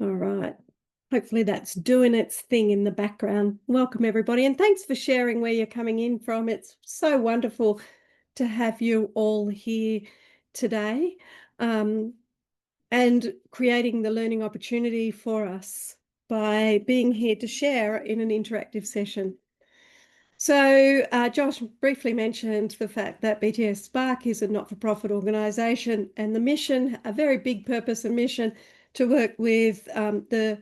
All right. Hopefully that's doing its thing in the background. Welcome, everybody, and thanks for sharing where you're coming in from. It's so wonderful to have you all here today, um, and creating the learning opportunity for us by being here to share in an interactive session. So Josh briefly mentioned the fact that BTS Spark is a not-for-profit organisation, and the mission, a very big purpose and mission, to work with the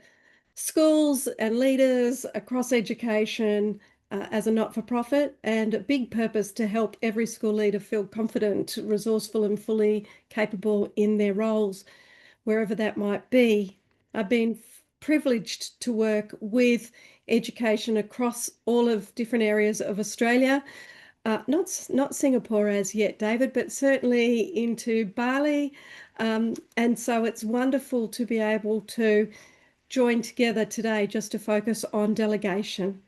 schools and leaders across education as a not-for-profit, and a big purpose to help every school leader feel confident, resourceful and fully capable in their roles, wherever that might be. I've been privileged to work with education across all of different areas of Australia. Not Singapore as yet, David, but certainly into Bali. And so it's wonderful to be able to join together today just to focus on delegation.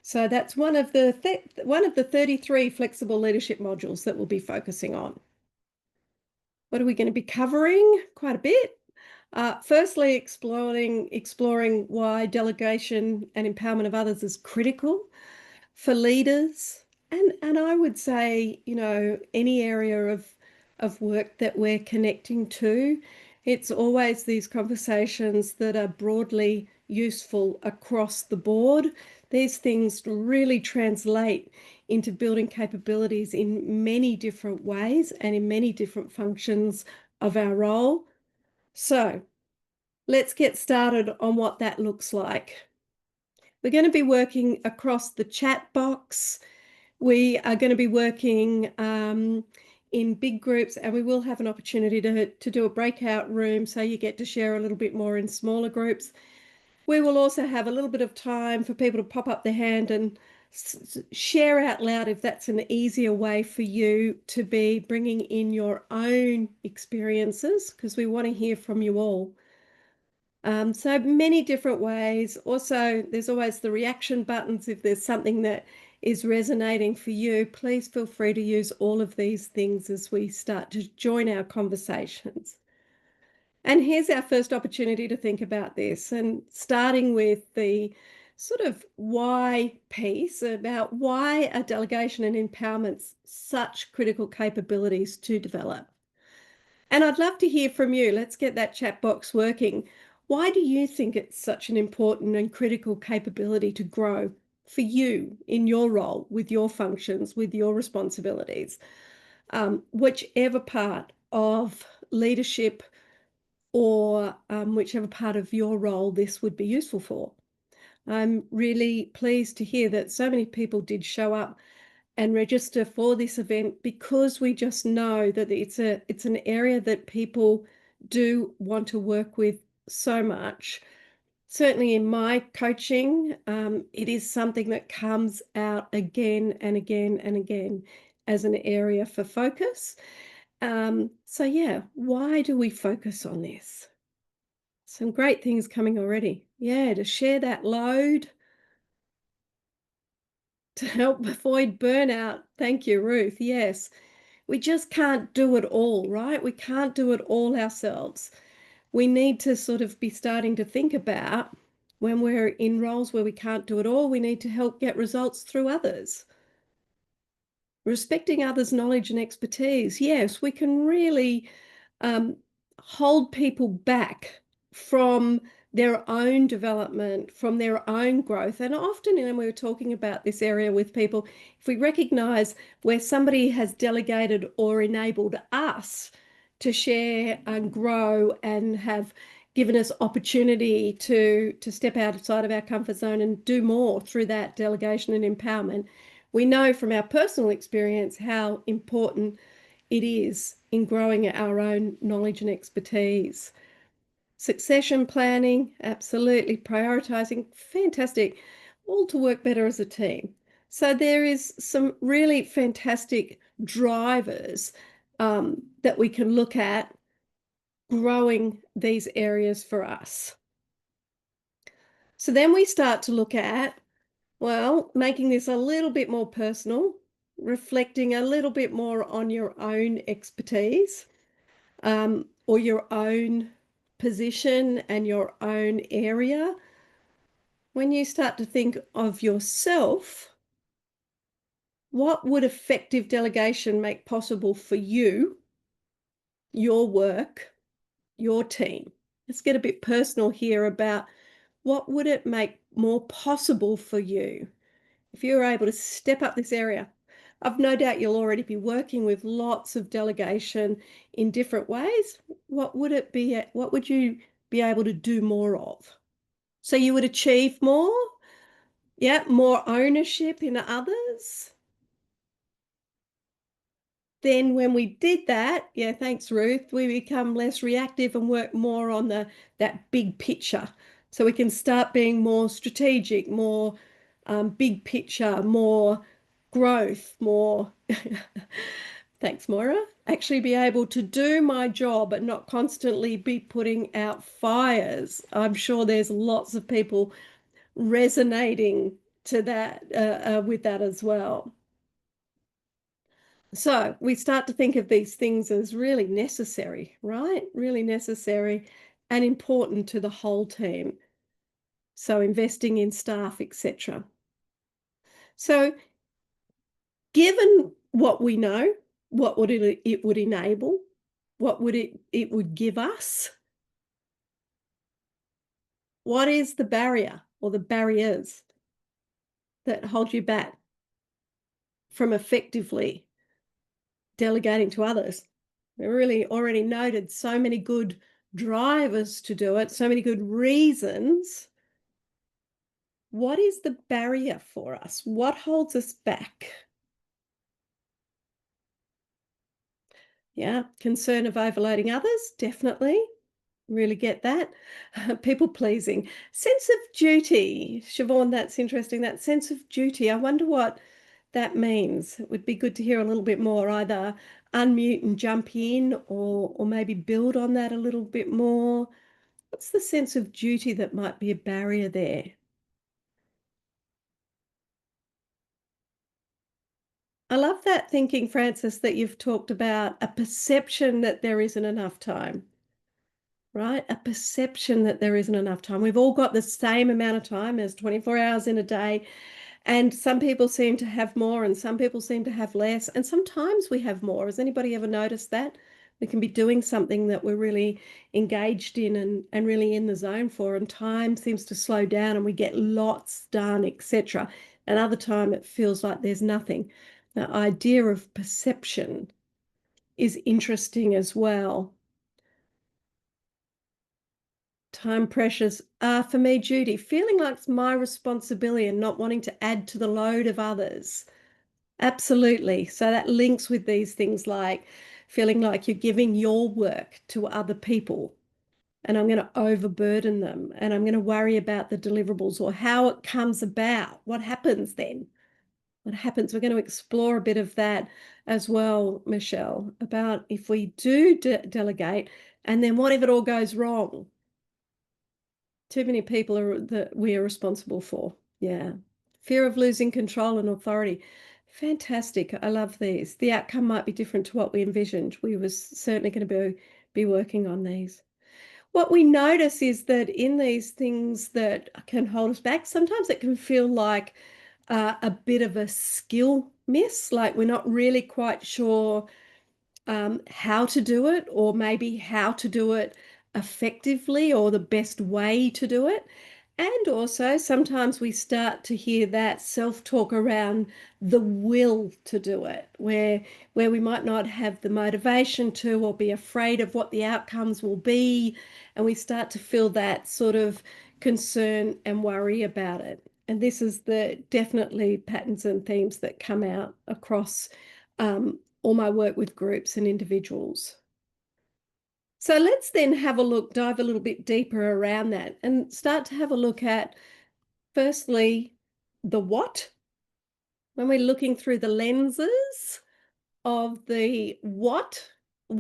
So that's one of the 33 flexible leadership modules that we'll be focusing on. What are we going to be covering? Quite a bit. Firstly, exploring why delegation and empowerment of others is critical for leaders, and I would say, any area of work that we're connecting to, it's always these conversations that are broadly useful across the board. These things really translate into building capabilities in many different ways and in many different functions of our role. So let's get started on what that looks like. We're going to be working across the chat box. We are going to be working in big groups, and we will have an opportunity to do a breakout room, so you get to share a little bit more in smaller groups. We will also have a little bit of time for people to pop up their hand and share out loud if that's an easier way for you to be bringing in your own experiences, because we want to hear from you all. So many different ways. Also, there's always the reaction buttons. If there's something that is resonating for you, please feel free to use all of these things as we start to join our conversations. And here's our first opportunity to think about this, and starting with the sort of why piece about why are delegation and empowerment such critical capabilities to develop. And I'd love to hear from you. Let's get that chat box working. Why do you think it's such an important and critical capability to grow for you in your role, with your functions, with your responsibilities, whichever part of leadership or whichever part of your role this would be useful for? I'm really pleased to hear that so many people did show up and register for this event, because we just know that it's an area that people do want to work with so much. Certainly in my coaching, it is something that comes out again and again and again as an area for focus. So yeah, why do we focus on this? Some great things coming already. Yeah, to share that load, to help avoid burnout. Thank you, Ruth. Yes, we just can't do it all, right? We can't do it all ourselves. We need to sort of be starting to think about, when we're in roles where we can't do it all, we need to help get results through others. Respecting others' knowledge and expertise. Yes, we can really um, hold people back from their own development, from their own growth. And often, when we're talking about this area with people, if we recognize where somebody has delegated or enabled us to share and grow and have given us opportunity to step outside of our comfort zone and do more through that delegation and empowerment, we know from our personal experience how important it is in growing our own knowledge and expertise. Succession planning, absolutely. Prioritizing, fantastic. All to work better as a team. So there is some really fantastic drivers that we can look at growing these areas for us. So then we start to look at, well, making this a little bit more personal, reflecting a little bit more on your own expertise, or your own position and your own area, when you start to think of yourself, what would effective delegation make possible for you, your work, your team? Let's get a bit personal here about what would it make more possible for you if you were able to step up this area. I've no doubt you'll already be working with lots of delegation in different ways. What would it be? What would you be able to do more of? So you would achieve more? Yeah, more ownership in others. Then when we did that, yeah, thanks, Ruth, we become less reactive and work more on that big picture. So we can start being more strategic, more big picture, more growth, more, thanks, Moira, actually be able to do my job and not constantly be putting out fires. I'm sure there's lots of people resonating to that with that as well. So we start to think of these things as really necessary, right? Really necessary and important to the whole team. So investing in staff, etc. So given what we know, what would it would enable, what would it would give us? What is the barrier or the barriers that hold you back from effectively delegating to others? We really already noted so many good drivers to do it, so many good reasons. What is the barrier for us? What holds us back? Yeah, concern of overloading others, definitely. Really get that. People pleasing. Sense of duty. Siobhan, that's interesting. That sense of duty. I wonder what that means. It would be good to hear a little bit more, either unmute and jump in or maybe build on that a little bit more. What's the sense of duty that might be a barrier there? I love that thinking, Francis, that you've talked about a perception that there isn't enough time, right? A perception that there isn't enough time. We've all got the same amount of time as 24 hours in a day. And some people seem to have more and some people seem to have less. And sometimes we have more. Has anybody ever noticed that? We can be doing something that we're really engaged in and really in the zone for, and time seems to slow down and we get lots done, etc. And other time it feels like there's nothing. The idea of perception is interesting as well. Time pressures are for me duty, feeling like it's my responsibility and not wanting to add to the load of others. Absolutely. So that links with these things like feeling like you're giving your work to other people and I'm going to overburden them and I'm going to worry about the deliverables or how it comes about. What happens then? What happens? We're going to explore a bit of that as well, Michelle, about if we do delegate and then what if it all goes wrong? Too many people are that we are responsible for. Yeah. Fear of losing control and authority. Fantastic. I love these. The outcome might be different to what we envisioned. We was certainly going to be working on these. What we notice is that in these things that can hold us back, sometimes it can feel like a bit of a skill miss, like we're not really quite sure how to do it, or maybe how to do it effectively, or the best way to do it. And also, sometimes we start to hear that self-talk around the will to do it, where we might not have the motivation to, or be afraid of what the outcomes will be, and we start to feel that sort of concern and worry about it. And this is the definitely patterns and themes that come out across all my work with groups and individuals. So let's then have a look, dive a little bit deeper around that and start to have a look at, firstly, the what. When we're looking through the lenses of the what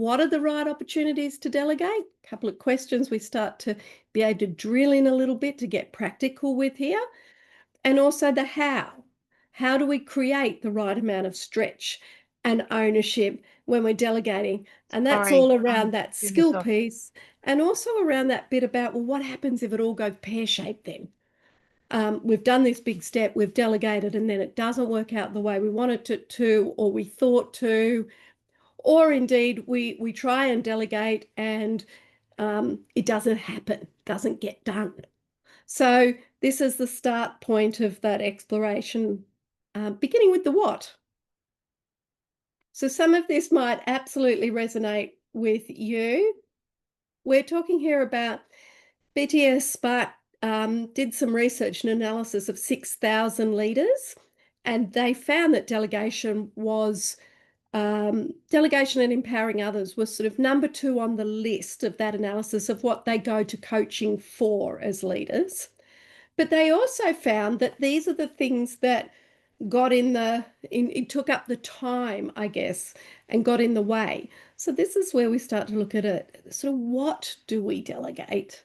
are the right opportunities to delegate? A couple of questions we start to be able to drill in a little bit to get practical with here. And also the how. How do we create the right amount of stretch and ownership when we're delegating. And that's Sorry, all around I'm that doing this skill off. piece, and also around that bit about, well, what happens if it all goes pear-shaped then? We've done this big step, we've delegated, and then it doesn't work out the way we wanted it to, or we thought to, or indeed we try and delegate and it doesn't happen, doesn't get done. So this is the start point of that exploration, beginning with the what. So some of this might absolutely resonate with you. We're talking here about BTS Spark did some research and analysis of 6,000 leaders, and they found that delegation and empowering others was sort of number 2 on the list of that analysis of what they go to coaching for as leaders. But they also found that these are the things that got it took up the time, I guess, and got in the way. So this is where we start to look at it. Sort of, what do we delegate?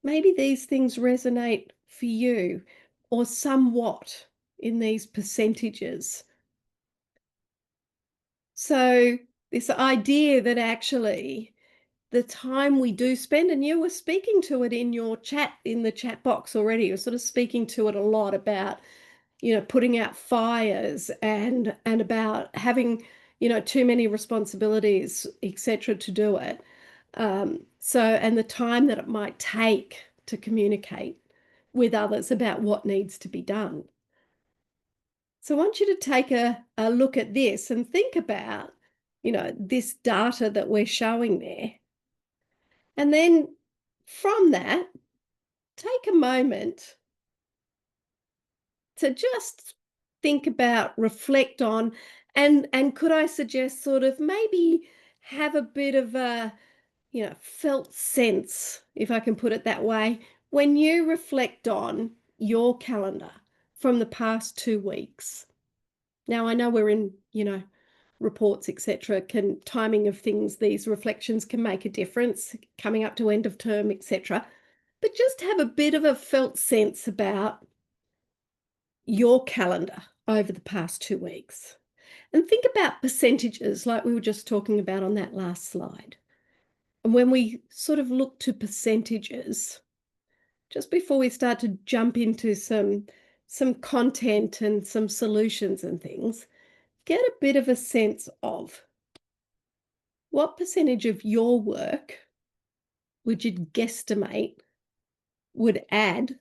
Maybe these things resonate for you, or somewhat in these percentages. So this idea that actually the time we do spend, and you were speaking to it in your chat, in the chat box already, you're sort of speaking to it a lot about, putting out fires and about having, too many responsibilities, etc., to do it. And the time that it might take to communicate with others about what needs to be done. So I want you to take a look at this and think about, this data that we're showing there. And then from that, take a moment to just think about, reflect on, and could I suggest sort of maybe have a bit of a, felt sense, if I can put it that way, when you reflect on your calendar from the past 2 weeks. Now, I know we're in, reports, etc., timing of things, these reflections can make a difference coming up to end of term, etc. But just have a bit of a felt sense about your calendar over the past 2 weeks. And think about percentages like we were just talking about on that last slide. And when we sort of look to percentages, just before we start to jump into some content and some solutions and things, get a bit of a sense of what percentage of your work would you guesstimate would add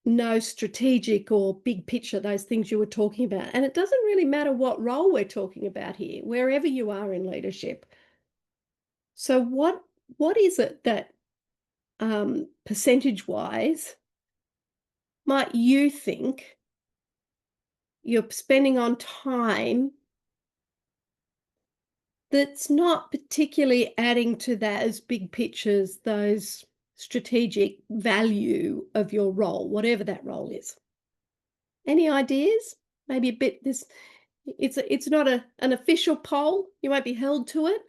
no strategic or big picture, those things you were talking about. And it doesn't really matter what role we're talking about here, wherever you are in leadership. So what is it that percentage wise might you think you're spending on time that's not particularly adding to those big pictures, those strategic value of your role, whatever that role is? Any ideas? Maybe a bit this, it's not an official poll. You won't be held to it.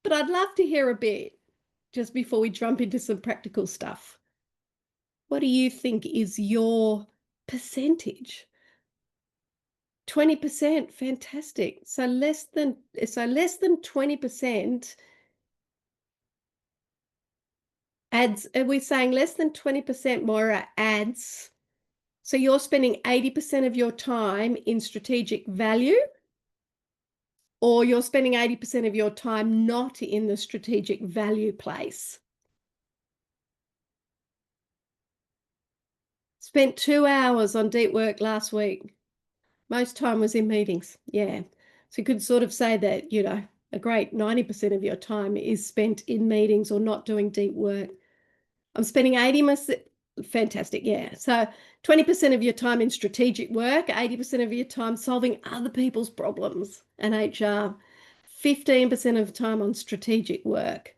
But I'd love to hear a bit just before we jump into some practical stuff. What do you think is your percentage? 20%, fantastic. So less than 20% adds. Are we saying less than 20% more adds? So you're spending 80% of your time in strategic value, or you're spending 80% of your time not in the strategic value place? Spent 2 hours on deep work last week. Most time was in meetings. Yeah. So you could sort of say that, a great 90% of your time is spent in meetings or not doing deep work. I'm spending 80%. Fantastic. Yeah. So 20% of your time in strategic work, 80% of your time solving other people's problems and HR, 15% of the time on strategic work.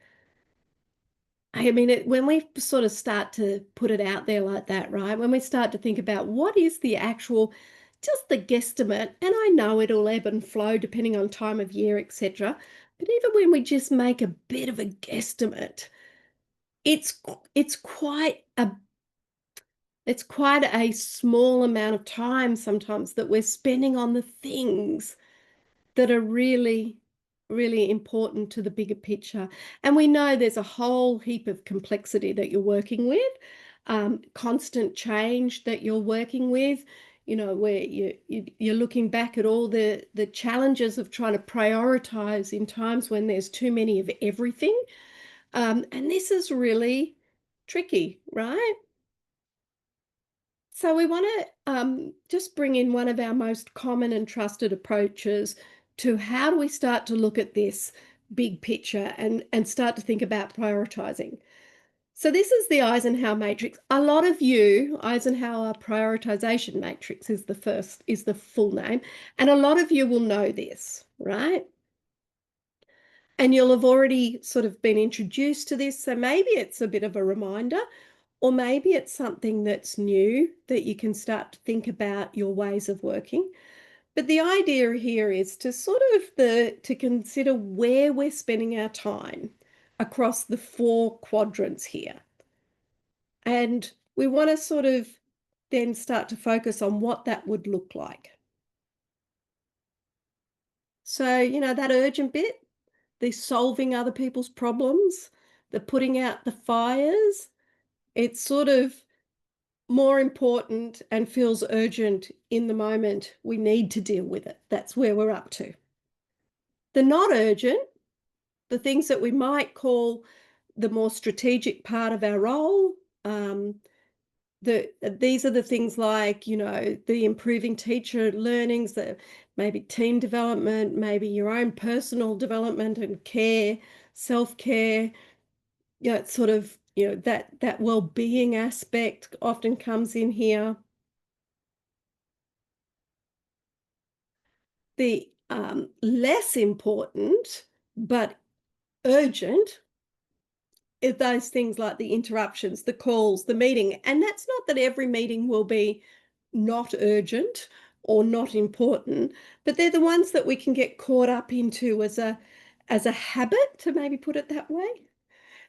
I mean, when we sort of start to put it out there like that, right? When we start to think about what is the actual, just the guesstimate, and I know it'll ebb and flow depending on time of year, etc. But even when we just make a bit of a guesstimate, it's quite It's quite a small amount of time sometimes that we're spending on the things that are really, really important to the bigger picture. And we know there's a whole heap of complexity that you're working with, constant change that you're working with, where you're looking back at all the challenges of trying to prioritize in times when there's too many of everything. And this is really tricky, right? So we want to just bring in one of our most common and trusted approaches to how do we start to look at this big picture and start to think about prioritizing. So this is the Eisenhower matrix. A lot of you, Eisenhower prioritization matrix is the full name, and a lot of you will know this, right? And you'll have already sort of been introduced to this, so maybe it's a bit of a reminder. Or maybe it's something that's new that you can start to think about your ways of working. But the idea here is to sort of to consider where we're spending our time across the four quadrants here. And we want to sort of then start to focus on what that would look like. So, that urgent bit, the solving other people's problems, the putting out the fires, it's sort of more important and feels urgent in the moment. We need to deal with it. That's where we're up to. The not urgent, the things that we might call the more strategic part of our role, these are the things like, the improving teacher learnings, the maybe team development, maybe your own personal development and care, self-care. It's sort of, that well-being aspect often comes in here. The less important but urgent is those things like the interruptions, the calls, the meeting. And that's not that every meeting will be not urgent or not important, but they're the ones that we can get caught up into as a habit, to maybe put it that way.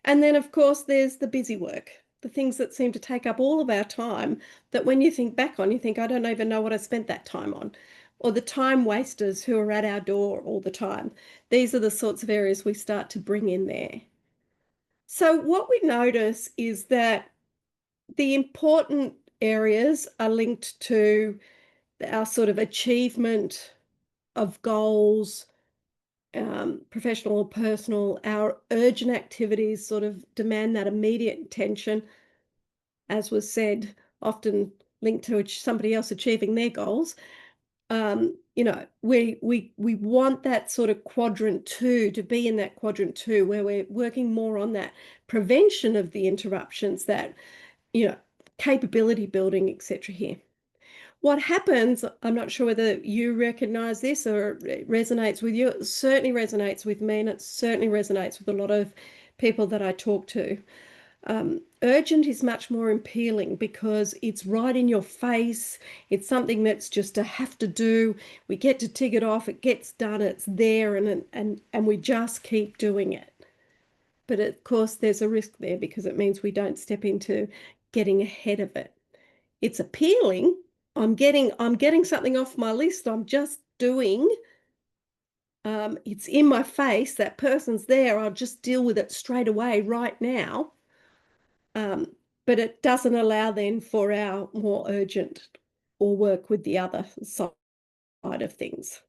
And then, of course, there's the busy work, the things that seem to take up all of our time that when you think back on, you think, I don't even know what I spent that time on. Or the time wasters who are at our door all the time. These are the sorts of areas we start to bring in there. So, what we notice is that the important areas are linked to our sort of achievement of goals, professional or personal. Our urgent activities sort of demand that immediate attention, as was said, often linked to somebody else achieving their goals. We want that sort of quadrant two to be in that quadrant two where we're working more on that prevention of the interruptions, that, capability building, etc. here. What happens, I'm not sure whether you recognize this or it resonates with you. It certainly resonates with me, and it certainly resonates with a lot of people that I talk to. Urgent is much more appealing because it's right in your face. It's something that's just a have to do. We get to tick it off. It gets done. It's there, and we just keep doing it. But of course, there's a risk there because it means we don't step into getting ahead of it. It's appealing. I'm getting something off my list. I'm just doing. It's in my face. That person's there. I'll just deal with it straight away right now. But it doesn't allow then for our more urgent or work with the other side of things.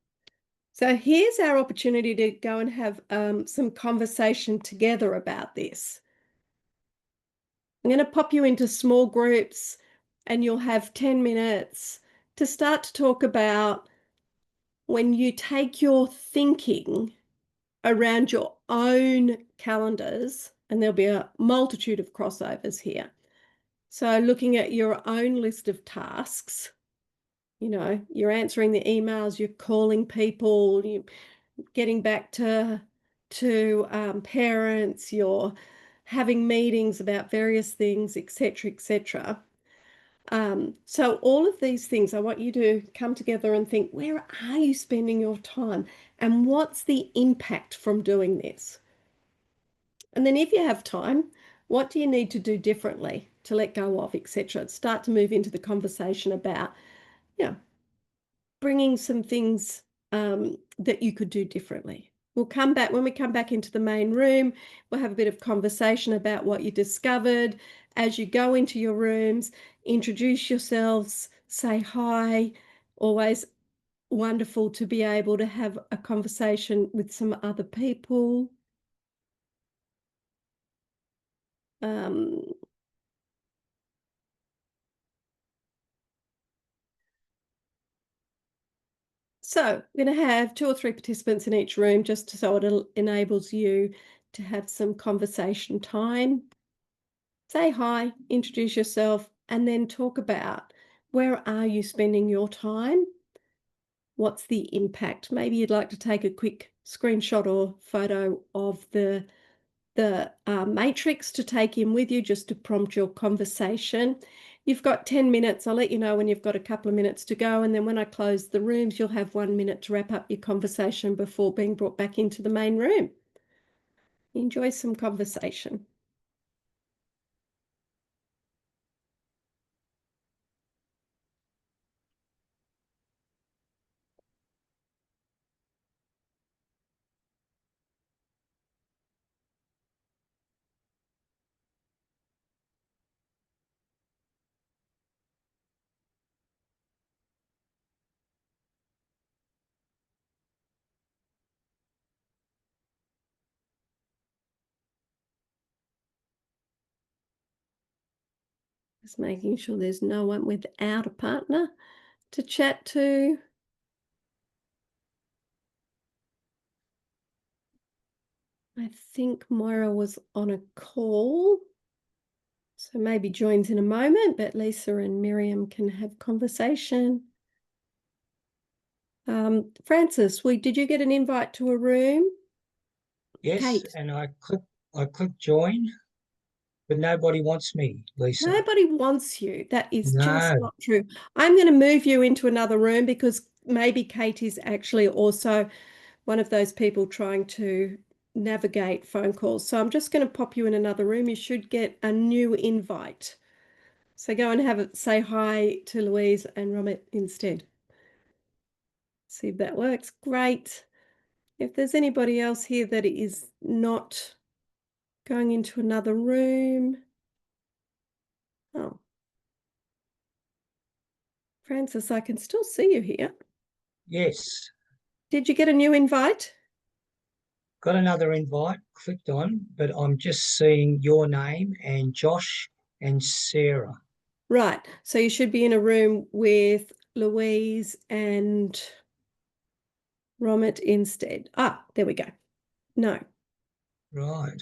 So here's our opportunity to go and have some conversation together about this. I'm going to pop you into small groups and you'll have 10 minutes to start to talk about when you take your thinking around your own calendars, and there'll be a multitude of crossovers here. So looking at your own list of tasks, you're answering the emails, you're calling people, you're getting back to parents, you're having meetings about various things, etc., etc. So all of these things, I want you to come together and think, where are you spending your time? And what's the impact from doing this? And then if you have time, what do you need to do differently to let go of, etc. Start to move into the conversation about, you know, bringing some things that you could do differently. We'll come back when we come back into the main room. We'll have a bit of conversation about what you discovered as you go into your rooms. Introduce yourselves, say hi. Always wonderful to be able to have a conversation with some other people. Um, So we're going to have 2 or 3 participants in each room just so it enables you to have some conversation time. Say hi, introduce yourself, and then talk about where are you spending your time? What's the impact? Maybe you'd like to take a quick screenshot or photo of the matrix to take in with you just to prompt your conversation. You've got 10 minutes. I'll let you know when you've got a couple of minutes to go. And then when I close the rooms, you'll have 1 minute to wrap up your conversation before being brought back into the main room. Enjoy some conversation. Just making sure there's no one without a partner to chat to. I think Moira was on a call, so maybe joins in a moment, but Lisa and Miriam can have conversation. Francis, did you get an invite to a room? Yes, Kate, and I click join, but nobody wants me, Lisa. nobody wants you. That is just No. not true. I'm going to move you into another room because maybe Kate is actually also one of those people trying to navigate phone calls. So I'm just going to pop you in another room. You should get a new invite. So go and say hi to Louise and Romit instead. See if that works. Great. If there's anybody else here that is not going into another room. Oh, Francis, I can still see you here. Yes. Did you get a new invite? Got another invite, clicked on, but I'm just seeing your name and Josh and Sarah. Right. So you should be in a room with Louise and Romit instead. Ah, there we go. No. Right.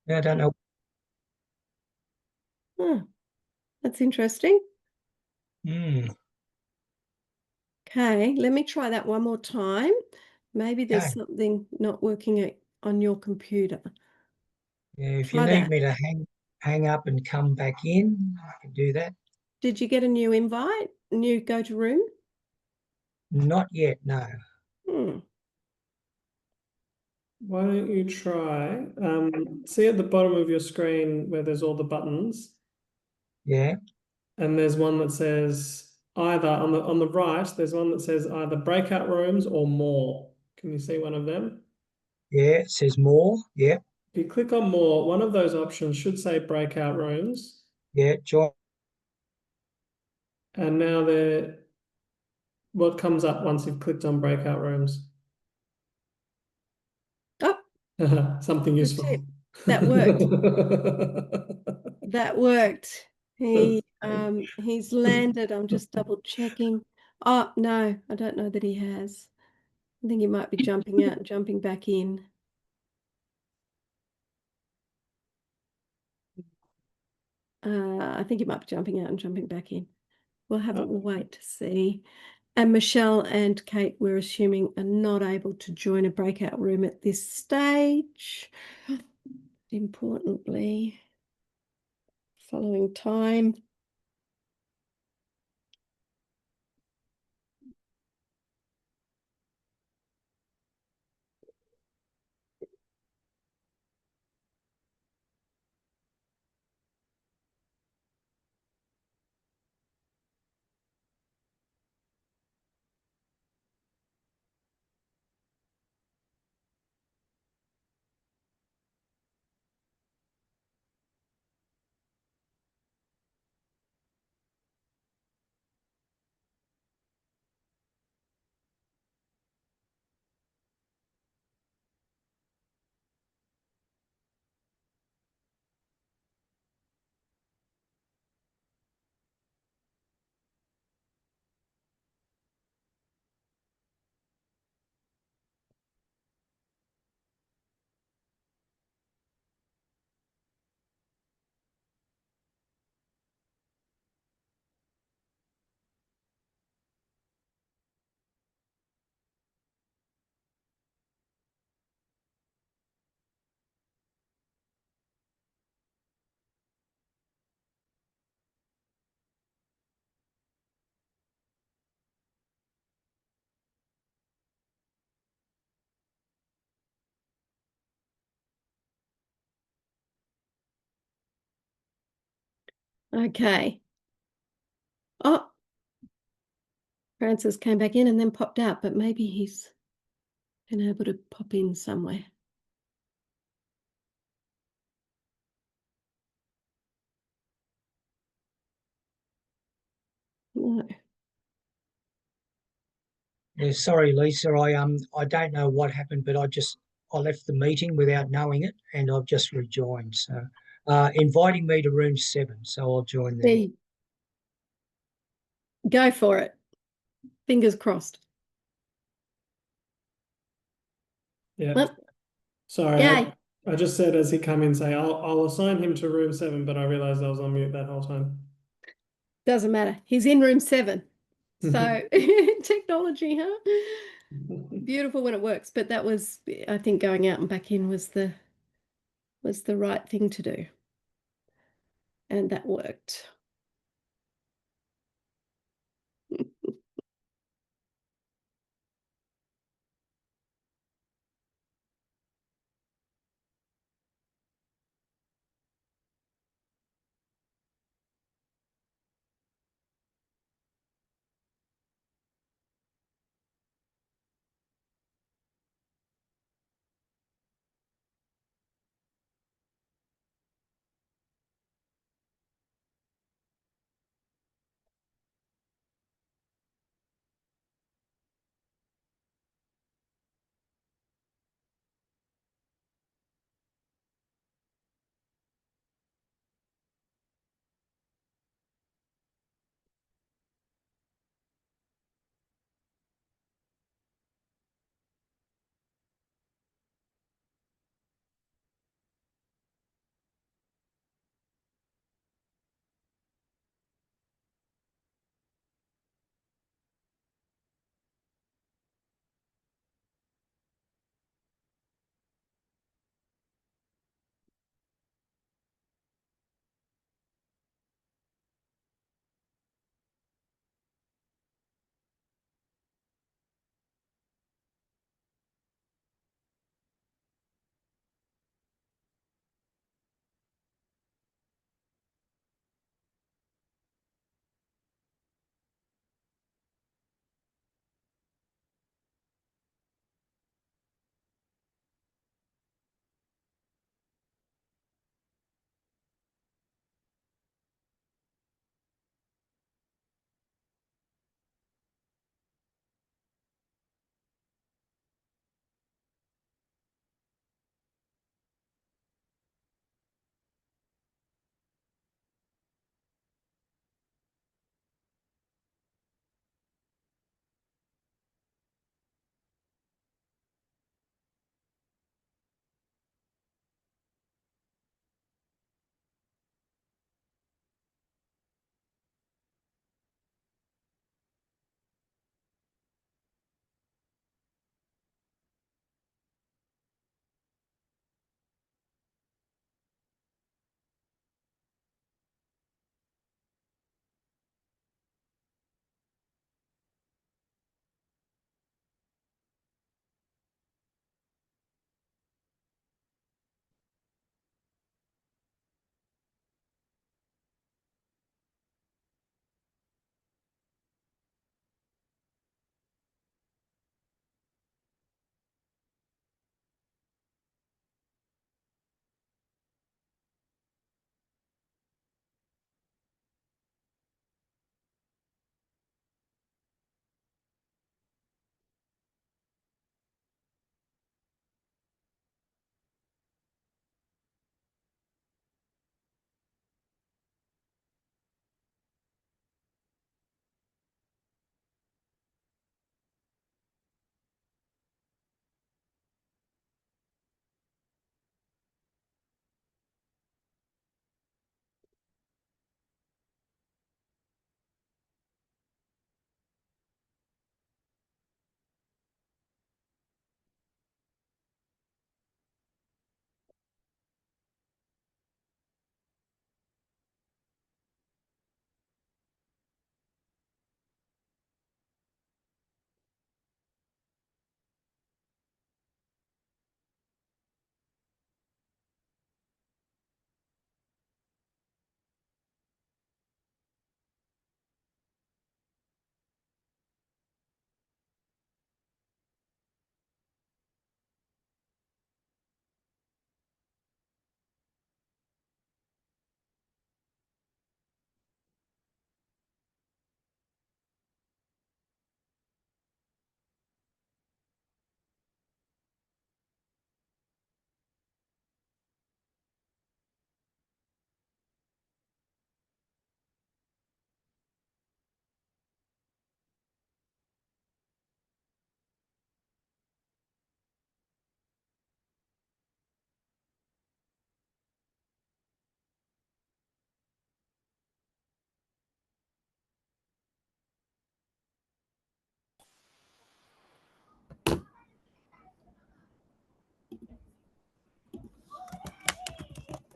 Now I don't know. Oh, that's interesting. Hmm. Okay, let me try that one more time. Maybe there's Okay. something not working on your computer. Yeah, if you Try need that. me to hang up and come back in, I can do that. Did you get a new invite? New go to room? Not yet, no. Hmm. Why don't you try, see at the bottom of your screen where there's all the buttons, Yeah, and there's one that says either on the right, there's one that says either breakout rooms or more. Can you see one of them? yeah, it says more. Yeah, If you click on more, one of those options should say breakout rooms. yeah, join. And now what comes up once you've clicked on breakout rooms? Oh, Something good tip. useful. That worked. That worked. Okay. He's landed. I'm just double checking. Oh, no, I don't know that he has. I think he might be jumping out and jumping back in. I think he might be jumping out and jumping back in. We'll wait to see. And Michelle and Kate, we're assuming, are not able to join a breakout room at this stage. Importantly, following time. Okay. Oh, Francis came back in and then popped out, but maybe he's been able to pop in somewhere. No. Yeah, sorry, Lisa. I don't know what happened, but I left the meeting without knowing it, and I've just rejoined. So, inviting me to room 7, so I'll join there. Go for it. Fingers crossed. Yeah. Well, Sorry, yay. I just said as he come in, say I'll assign him to room 7, but I realized I was on mute that whole time. Doesn't matter. He's in room 7. So technology, huh? Beautiful when it works. But that was, I think, going out and back in was the right thing to do. And that worked.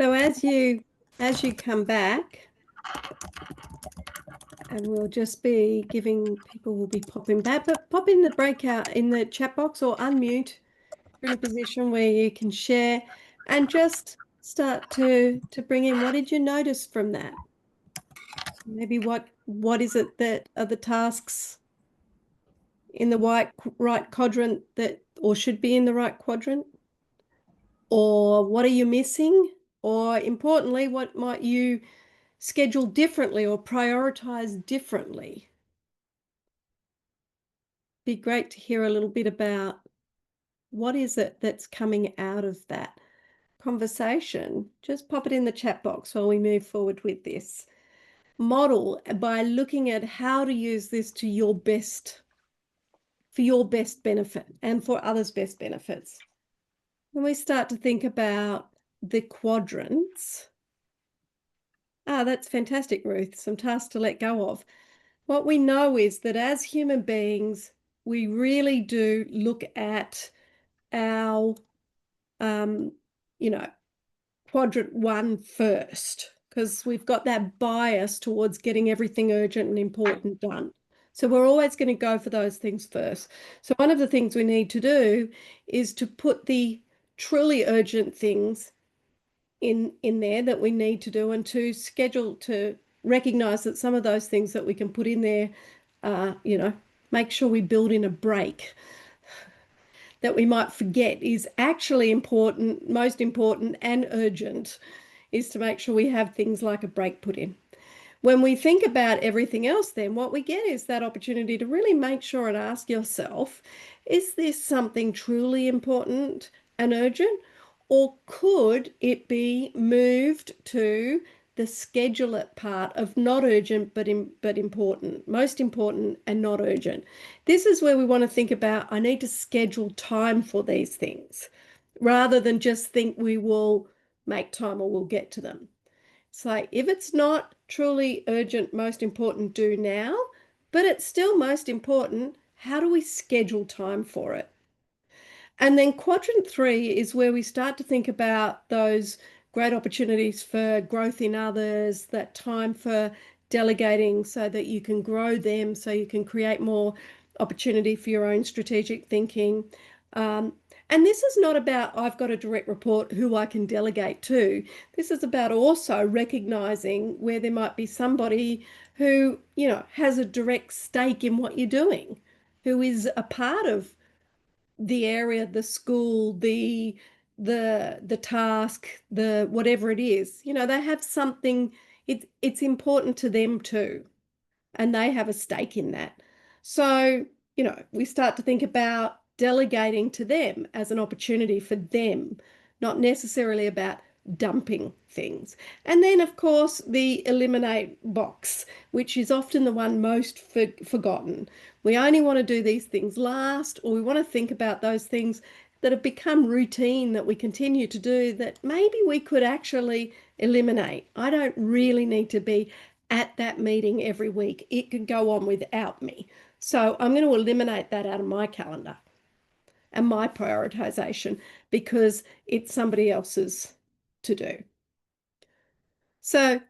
So as you come back, and we'll just be giving people will be popping back, but pop in the breakout in the chat box or unmute. You're in a position where you can share and just start to bring in what did you notice from that? Maybe what is it that are the tasks in the right quadrant that or should be in the right quadrant? Or what are you missing? Or importantly, what might you schedule differently or prioritize differently? Be great to hear a little bit about what is it that's coming out of that conversation. Just pop it in the chat box while we move forward with this. Model by looking at how to use this to your best, for your best benefit and for others' best benefits. When we start to think about the quadrants, that's fantastic, Ruth. Some tasks to let go of. What we know is that as human beings, we really do look at our, you know, quadrant one first, because we've got that bias towards getting everything urgent and important done. So we're always going to go for those things first. So one of the things we need to do is to put the truly urgent things in there that we need to do, and to schedule, to recognize that some of those things that we can put in there, make sure we build in a break that we might forget is actually important, most important and urgent, is to make sure we have things like a break put in. When we think about everything else, then what we get is that opportunity to really make sure and ask yourself, is this something truly important and urgent? Or could it be moved to the schedule it part of not urgent, but important, most important and not urgent? This is where we want to think about, I need to schedule time for these things, rather than just think we will make time or we'll get to them. It's like, if it's not truly urgent, most important, do now, but it's still most important, how do we schedule time for it? And then quadrant 3 is where we start to think about those great opportunities for growth in others, that time for delegating so that you can grow them, so you can create more opportunity for your own strategic thinking. And this is not about, I've got a direct report who I can delegate to. This is about also recognizing where there might be somebody who, has a direct stake in what you're doing, who is a part of the area, the school, the task, the whatever it is. They have something, it's important to them too, and they have a stake in that. So, we start to think about delegating to them as an opportunity for them, not necessarily about dumping things. And then, of course, the eliminate box, which is often the one most forgotten. We only want to do these things last, or we want to think about those things that have become routine that we continue to do that maybe we could actually eliminate. I don't really need to be at that meeting every week. It could go on without me. So I'm going to eliminate that out of my calendar and my prioritization, because it's somebody else's to do. So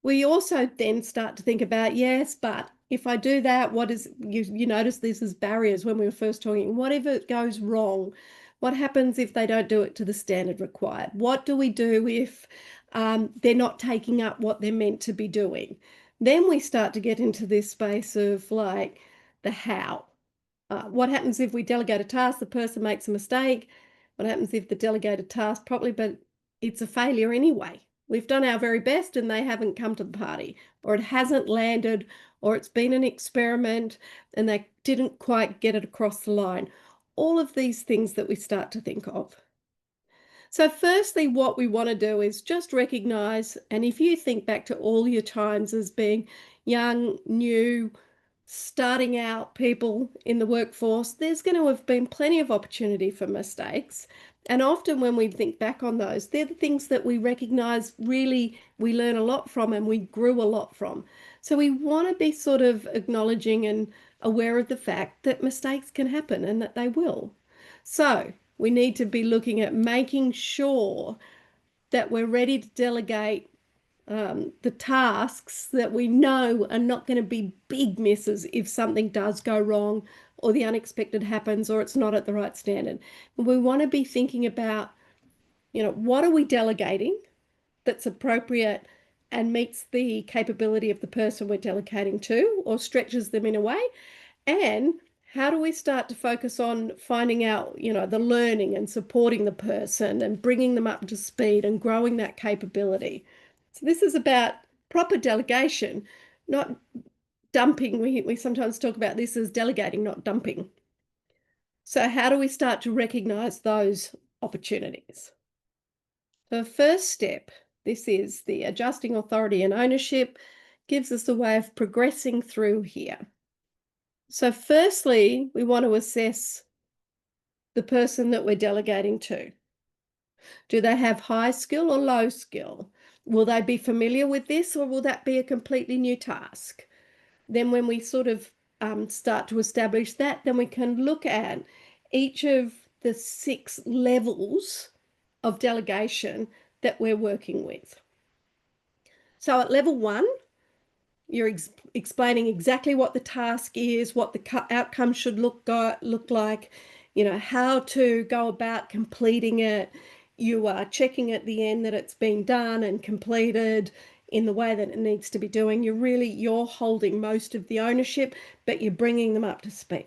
we also then start to think about, yes, but if I do that, what is, you notice this as barriers when we were first talking, what if it goes wrong? What happens if they don't do it to the standard required? What do we do if they're not taking up what they're meant to be doing? Then we start to get into this space of like the how. What happens if we delegate a task, the person makes a mistake? What happens if the delegated task properly, but it's a failure anyway? We've done our very best and they haven't come to the party, or it hasn't landed, or it's been an experiment and they didn't quite get it across the line. All of these things that we start to think of. So firstly, what we want to do is just recognize, and if you think back to all your times as being young, new, starting out people in the workforce, there's going to have been plenty of opportunity for mistakes. And often when we think back on those, they're the things that we recognize really we learn a lot from and we grew a lot from. So we want to be sort of acknowledging and aware of the fact that mistakes can happen and that they will. So we need to be looking at making sure that we're ready to delegate the tasks that we know are not going to be big misses if something does go wrong or the unexpected happens or it's not at the right standard. We want to be thinking about, what are we delegating that's appropriate and meets the capability of the person we're delegating to or stretches them in a way? And how do we start to focus on finding out, the learning and supporting the person and bringing them up to speed and growing that capability? So this is about proper delegation, not dumping. We sometimes talk about this as delegating, not dumping. So how do we start to recognize those opportunities? The first step, this is the adjusting authority and ownership, gives us a way of progressing through here. So firstly, we want to assess the person that we're delegating to. Do they have high skill or low skill? Will they be familiar with this, or will that be a completely new task? Then when we sort of start to establish that, then we can look at each of the 6 levels of delegation that we're working with. So at level 1, you're explaining exactly what the task is, what the outcome should look like, how to go about completing it. You are checking at the end that it's been done and completed in the way that it needs to be doing. You're holding most of the ownership, but you're bringing them up to speed.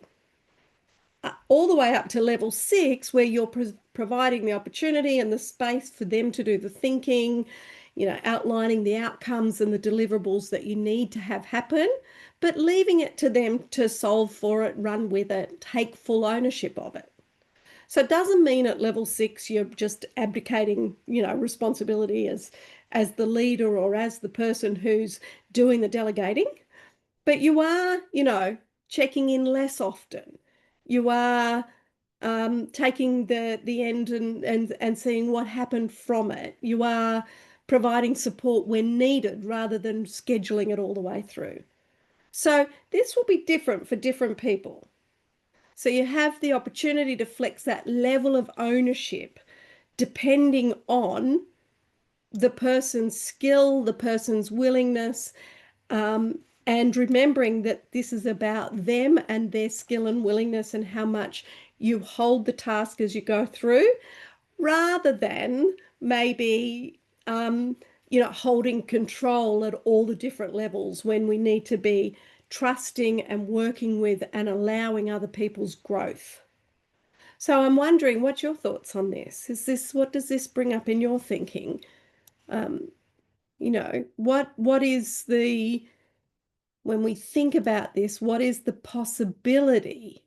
All the way up to level 6, where you're providing the opportunity and the space for them to do the thinking, outlining the outcomes and the deliverables that you need to have happen, but leaving it to them to solve for it, run with it, take full ownership of it. So it doesn't mean at level 6 you're just abdicating, responsibility as the leader or as the person who's doing the delegating, but you are, checking in less often. You are taking the end and seeing what happened from it. You are providing support when needed rather than scheduling it all the way through. So this will be different for different people. So you have the opportunity to flex that level of ownership depending on the person's skill, the person's willingness, and remembering that this is about them and their skill and willingness and how much you hold the task as you go through, rather than maybe holding control at all the different levels when we need to be trusting and working with and allowing other people's growth. So I'm wondering, what's your thoughts on this? What does this bring up in your thinking? What is when we think about this, what is the possibility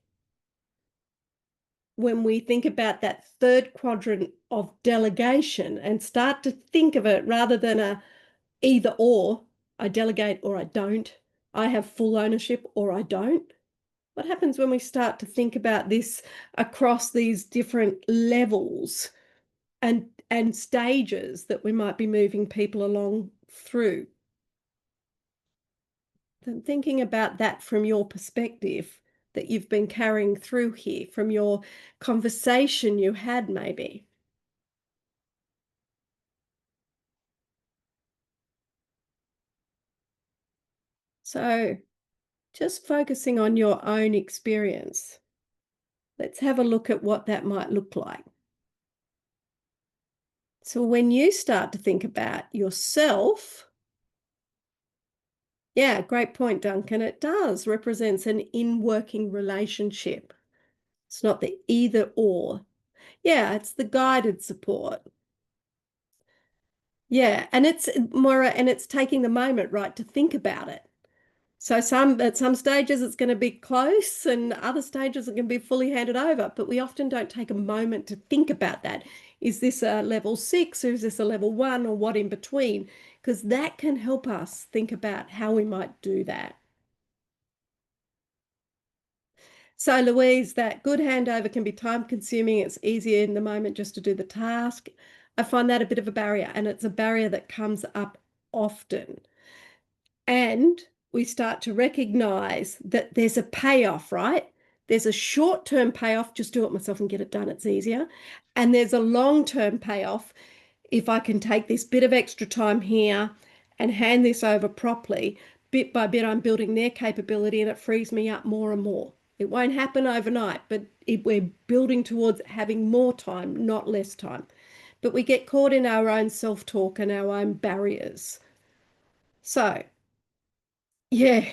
when we think about that third quadrant of delegation and start to think of it rather than a either or, I delegate or I don't, I have full ownership or I don't? What happens when we start to think about this across these different levels and stages that we might be moving people along through? Then thinking about that from your perspective that you've been carrying through here, from your conversation you had maybe. So just focusing on your own experience. Let's have a look at what that might look like. So when you start to think about yourself, yeah, great point, Duncan. It does represents an in-working relationship. It's not the either or. Yeah, it's the guided support. Yeah, and it's Moira, and it's taking the moment, right, to think about it. So at some stages it's going to be close and other stages it can be fully handed over, but we often don't take a moment to think about that. Is this a level 6 or is this a level 1 or what in between? Because that can help us think about how we might do that. So Louise, that good handover can be time consuming. It's easier in the moment just to do the task. I find that a bit of a barrier, and it's a barrier that comes up often. And we start to recognize that there's a payoff, right? There's a short-term payoff, just do it myself and get it done, it's easier. And there's a long-term payoff. if I can take this bit of extra time here and hand this over properly, bit by bit, I'm building their capability and it frees me up more and more. It won't happen overnight, but we're building towards having more time, not less time. But we get caught in our own self-talk and our own barriers. So, yeah,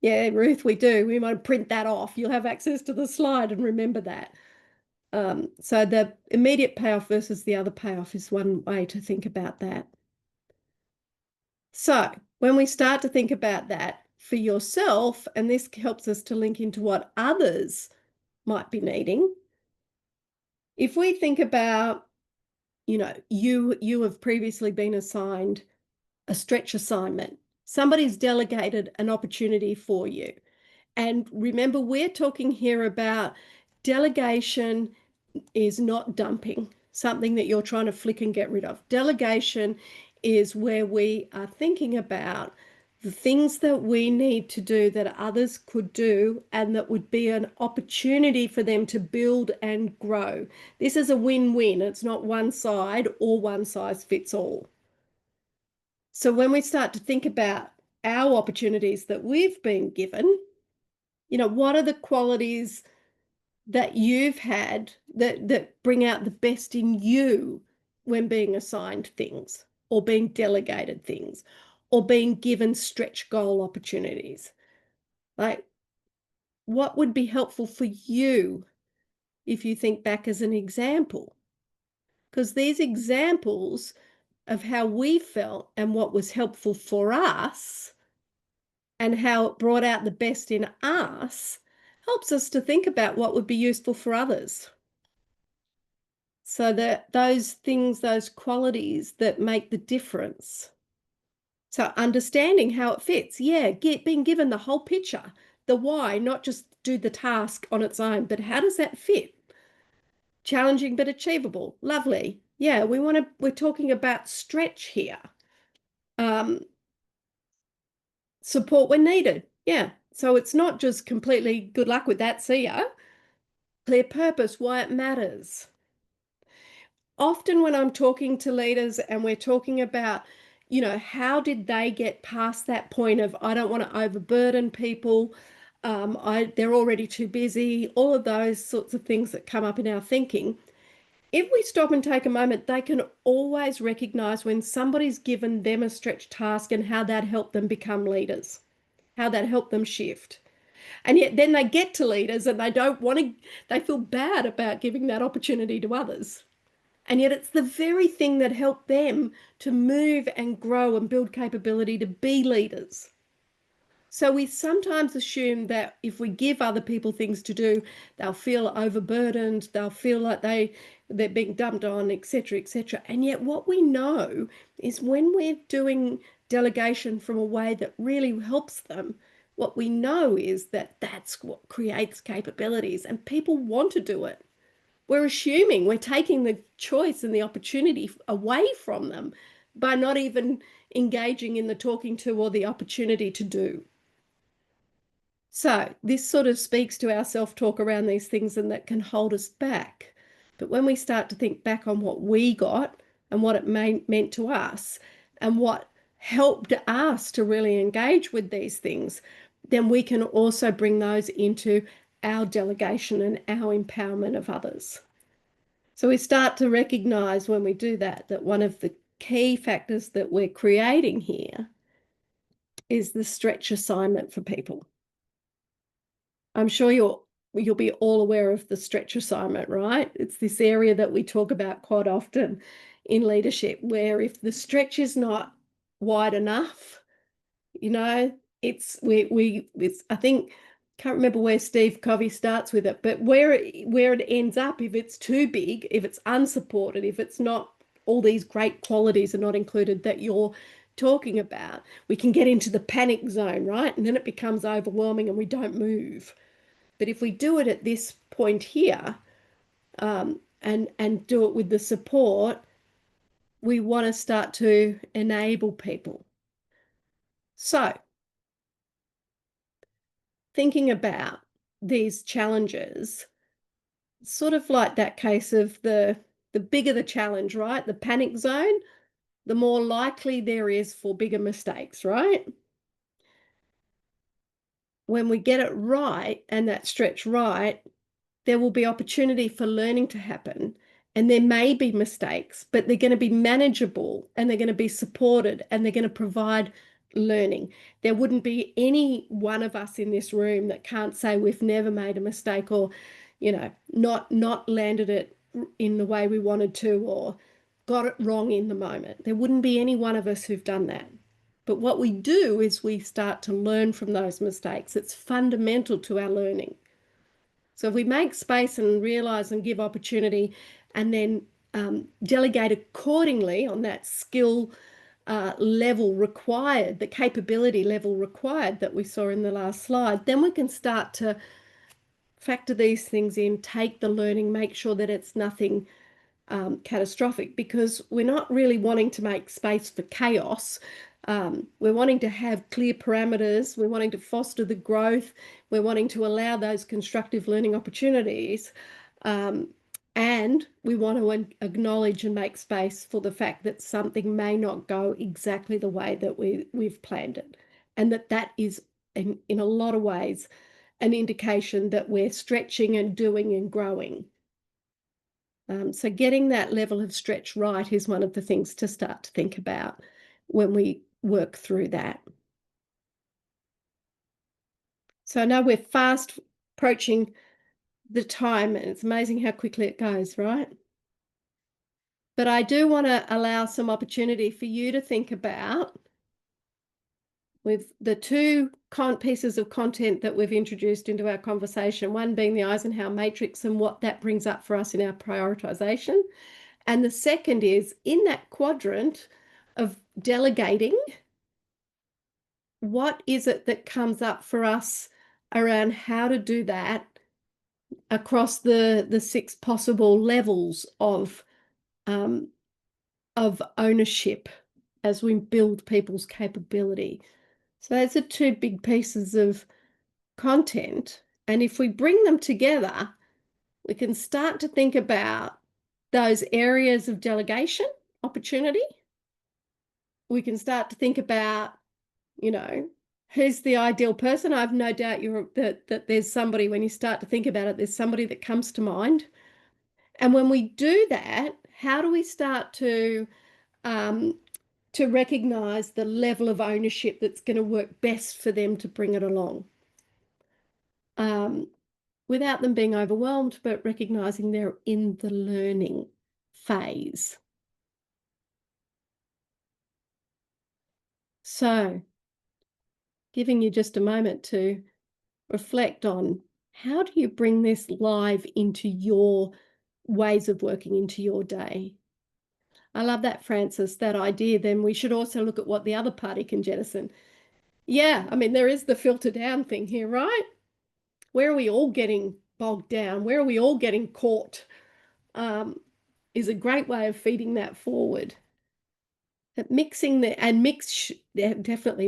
Ruth, we do. We might print that off. You'll have access to the slide and remember that. So the immediate payoff versus the other payoff is one way to think about that. So when we start to think about that for yourself, and this helps us to link into what others might be needing. If we think about, you have previously been assigned a stretch assignment. Somebody's delegated an opportunity for you. And remember, we're talking here about delegation is not dumping, something that you're trying to flick and get rid of. Delegation is where we are thinking about the things that we need to do that others could do and that would be an opportunity for them to build and grow. This is a win-win. It's not one side or one size fits all. So when we start to think about our opportunities that we've been given, what are the qualities that you've had that bring out the best in you when being assigned things or being delegated things or being given stretch goal opportunities? Like, what would be helpful for you if you think back as an example? Because these examples of how we felt and what was helpful for us and how it brought out the best in us helps us to think about what would be useful for others. So that those things, those qualities that make the difference. So understanding how it fits, being given the whole picture, the why, not just do the task on its own, but how does that fit? Challenging but achievable, lovely. Yeah, we're talking about stretch here. Support when needed. Yeah. So it's not just completely good luck with that, see ya. Clear purpose, why it matters. Often when I'm talking to leaders and we're talking about, how did they get past that point of, I don't want to overburden people, they're already too busy, all of those sorts of things that come up in our thinking. If we stop and take a moment, they can always recognize when somebody's given them a stretch task and how that helped them become leaders, how that helped them shift. And yet then they get to leaders and they feel bad about giving that opportunity to others. And yet it's the very thing that helped them to move and grow and build capability to be leaders. So we sometimes assume that if we give other people things to do, they'll feel overburdened, they'll feel like they're being dumped on, etc., etc. And yet what we know is when we're doing delegation from a way that really helps them, what we know is that that's what creates capabilities and people want to do it. We're assuming we're taking the choice and the opportunity away from them by not even engaging in the talking to or the opportunity to do. So this sort of speaks to our self-talk around these things and that can hold us back. But when we start to think back on what we got and what it meant to us and what helped us to really engage with these things, then we can also bring those into our delegation and our empowerment of others. So we start to recognize when we do that, that one of the key factors that we're creating here is the stretch assignment for people. I'm sure you'll be all aware of the stretch assignment, right? It's this area that we talk about quite often in leadership, where if the stretch is not wide enough, I think, can't remember where Steve Covey starts with it, but where it ends up, if it's too big, if it's unsupported, if it's not, all these great qualities are not included that you're talking about, we can get into the panic zone, right? And then it becomes overwhelming and we don't move. But if we do it at this point here, and do it with the support, we want to start to enable people. So thinking about these challenges, sort of like that case of the the bigger the challenge, right? The panic zone, the more likely there is for bigger mistakes, right? When we get it right and that stretch right, there will be opportunity for learning to happen. And there may be mistakes, but they're going to be manageable and they're going to be supported and they're going to provide learning. There wouldn't be any one of us in this room that can't say we've never made a mistake or, not landed it in the way we wanted to or got it wrong in the moment. There wouldn't be any one of us who've done that. But what we do is we start to learn from those mistakes. It's fundamental to our learning. So if we make space and realize and give opportunity and then delegate accordingly on that skill level required, the capability level required that we saw in the last slide, then we can start to factor these things in, take the learning, make sure that it's nothing catastrophic, because we're not really wanting to make space for chaos. We're wanting to have clear parameters. We're wanting to foster the growth. We're wanting to allow those constructive learning opportunities. And we want to acknowledge and make space for the fact that something may not go exactly the way that we've planned it. And that is, in a lot of ways, an indication that we're stretching and doing and growing. So getting that level of stretch right is one of the things to start to think about when we work through that. So I know we're fast approaching the time, and it's amazing how quickly it goes, right? But I do want to allow some opportunity for you to think about, with the two pieces of content that we've introduced into our conversation, one being the Eisenhower matrix and what that brings up for us in our prioritization. And the second is in that quadrant of delegating, what is it that comes up for us around how to do that across the 6 possible levels of ownership as we build people's capability. So those are 2 big pieces of content. And if we bring them together, we can start to think about those areas of delegation opportunity. We can start to think about, who's the ideal person. I have no doubt that there's somebody, when you start to think about it, there's somebody that comes to mind. And when we do that, how do we start to recognize the level of ownership that's going to work best for them to bring it along? Without them being overwhelmed, but recognizing they're in the learning phase. So, giving you just a moment to reflect on, how do you bring this live into your ways of working, into your day? I love that, Francis, that idea. Then we should also look at what the other party can jettison. Yeah, I mean, there is the filter down thing here, right? Where are we all getting bogged down? Where are we all getting caught? Is a great way of feeding that forward. Definitely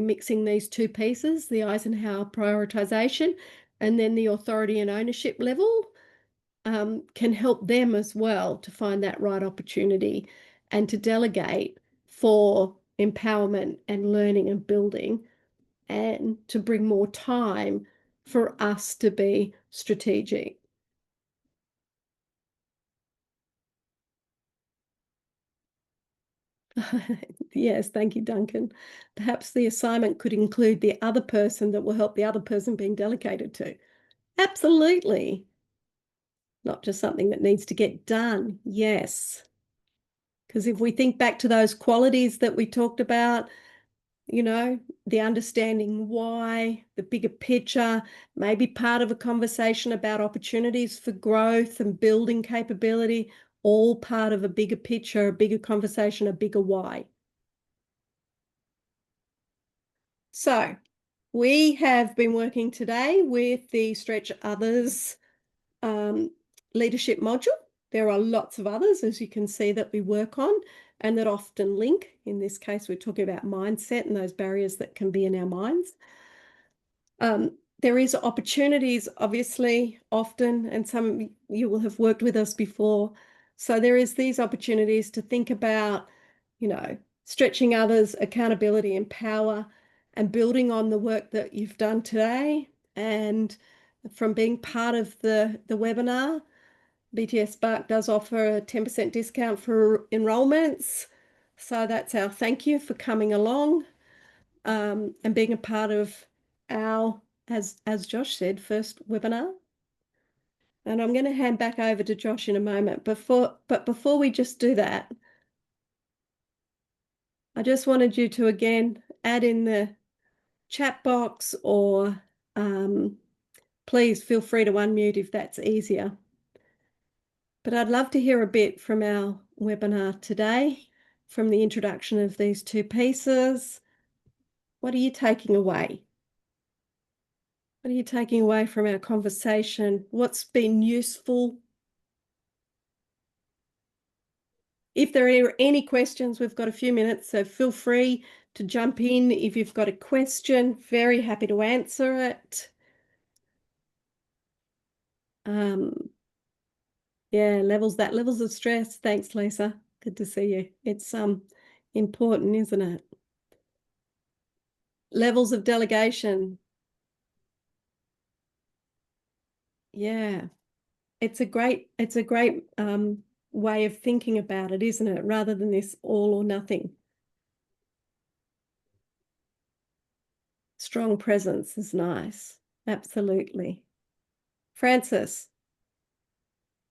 mixing these 2 pieces, the Eisenhower prioritization and then the authority and ownership level, can help them as well to find that right opportunity and to delegate for empowerment and learning and building, and to bring more time for us to be strategic. Yes, thank you, Duncan. Perhaps the assignment could include the other person that will help the other person being delegated to. Absolutely. Not just something that needs to get done. Yes. Because if we think back to those qualities that we talked about, the understanding why, the bigger picture, maybe part of a conversation about opportunities for growth and building capability, all part of a bigger picture, a bigger conversation, a bigger why. So we have been working today with the Stretch Others leadership module. There are lots of others, as you can see, that we work on and that often link. In this case, we're talking about mindset and those barriers that can be in our minds. There is opportunities, obviously, often, and some you will have worked with us before, So there is these opportunities to think about, stretching others, accountability and power, and building on the work that you've done today. And from being part of the webinar, BTS Spark does offer a 10% discount for enrollments. So that's our thank you for coming along and being a part of our, as Josh said, first webinar. And I'm going to hand back over to Josh in a moment. But before we just do that, I just wanted you to again add in the chat box, or please feel free to unmute if that's easier. But I'd love to hear a bit from our webinar today, from the introduction of these two pieces. What are you taking away? What are you taking away from our conversation? What's been useful? If there are any questions, we've got a few minutes, so feel free to jump in if you've got a question. Very happy to answer it. Yeah, levels of stress. Thanks, Lisa. Good to see you. It's important, isn't it? Levels of delegation. Yeah, it's a great way of thinking about it, isn't it? Rather than this all or nothing. Strong presence is nice. Absolutely. Francis.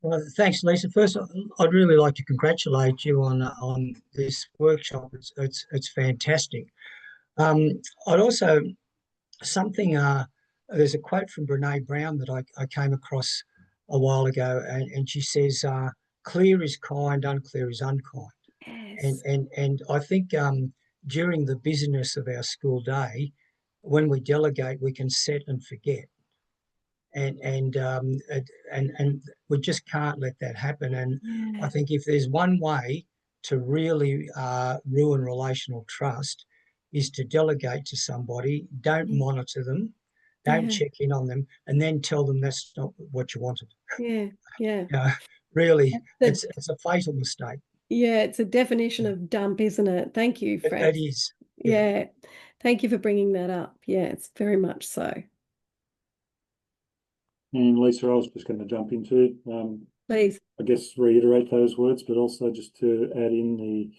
Well, thanks, Lisa. First, I'd really like to congratulate you on this workshop. It's fantastic. I'd also something. There's a quote from Brene Brown that I came across a while ago, and she says, "Clear is kind, unclear is unkind." Yes. And I think during the busyness of our school day, when we delegate, we can set and forget, and we just can't let that happen. And I think if there's one way to really ruin relational trust, is to delegate to somebody, don't monitor them, don't check in on them, and then tell them that's not what you wanted. Yeah. Really, it's a fatal mistake. Yeah, it's a definition of dump, isn't it? Thank you, Frank. It is. Yeah. Thank you for bringing that up. Yeah, it's very much so. And Lisa, I was just going to jump into it. Please. I guess reiterate those words, but also just to add in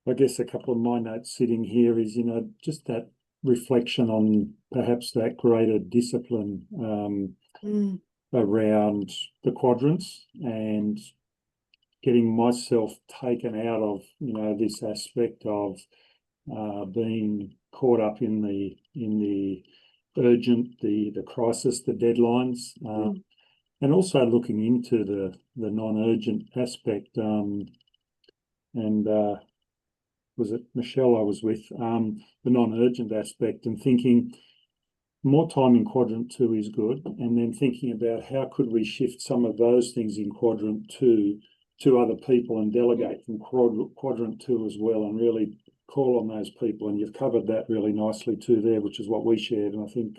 I guess a couple of my notes sitting here is, just that reflection on perhaps that greater discipline around the quadrants, and getting myself taken out of, this aspect of being caught up in the urgent, the crisis, the deadlines, and also looking into the non-urgent aspect. And was it Michelle I was with, the non-urgent aspect, and thinking more time in quadrant 2 is good, and then thinking about how could we shift some of those things in quadrant 2 to other people and delegate from quadrant 2 as well, and really call on those people. And you've covered that really nicely too there, which is what we shared. And I think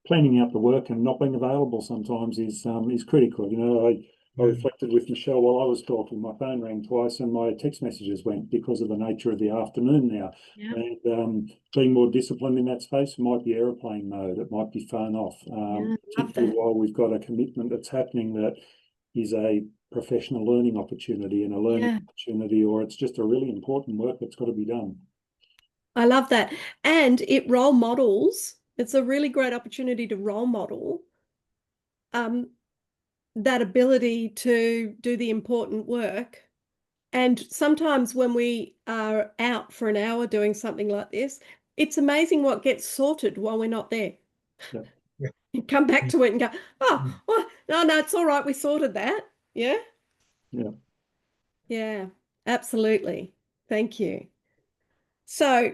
planning out the work and not being available sometimes is critical. I reflected with Michelle while I was talking. My phone rang twice and my text messages went because of the nature of the afternoon now. And being more disciplined in that space, it might be aeroplane mode, it might be phone off, particularly while we've got a commitment that's happening that is a professional learning opportunity and a learning opportunity, or it's just a really important work that's got to be done. I love that. And it role models. It's a really great opportunity to role model that ability to do the important work. And sometimes when we are out for an hour doing something like this, it's amazing what gets sorted while we're not there. You come back to it and go, oh, well, no, it's all right. We sorted that. Yeah. Yeah, absolutely. Thank you. So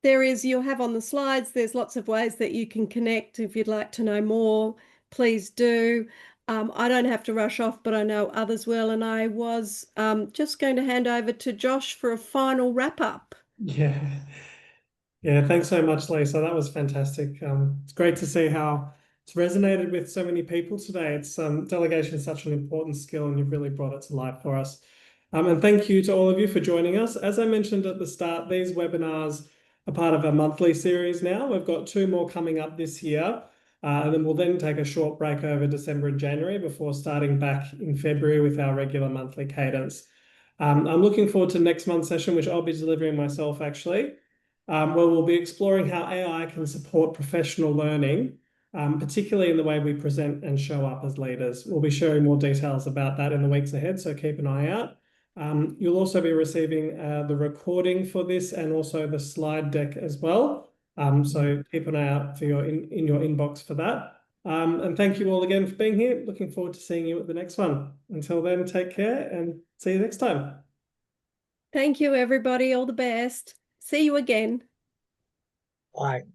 you'll have on the slides, there's lots of ways that you can connect. If you'd like to know more, please do. I don't have to rush off, but I know others will. And I was just going to hand over to Josh for a final wrap up. Yeah, thanks so much, Lisa. That was fantastic. It's great to see how it's resonated with so many people today. It's delegation is such an important skill, and you've really brought it to life for us. And thank you to all of you for joining us. As I mentioned at the start, these webinars are part of a monthly series now. We've got 2 more coming up this year. And then we'll then take a short break over December and January before starting back in February with our regular monthly cadence. I'm looking forward to next month's session, which I'll be delivering myself actually, where we'll be exploring how AI can support professional learning, particularly in the way we present and show up as leaders. We'll be sharing more details about that in the weeks ahead, so keep an eye out. You'll also be receiving the recording for this and also the slide deck as well. So keep an eye out for in your inbox for that. And thank you all again for being here. Looking forward to seeing you at the next one. Until then, take care and see you next time. Thank you, everybody. All the best. See you again. Bye.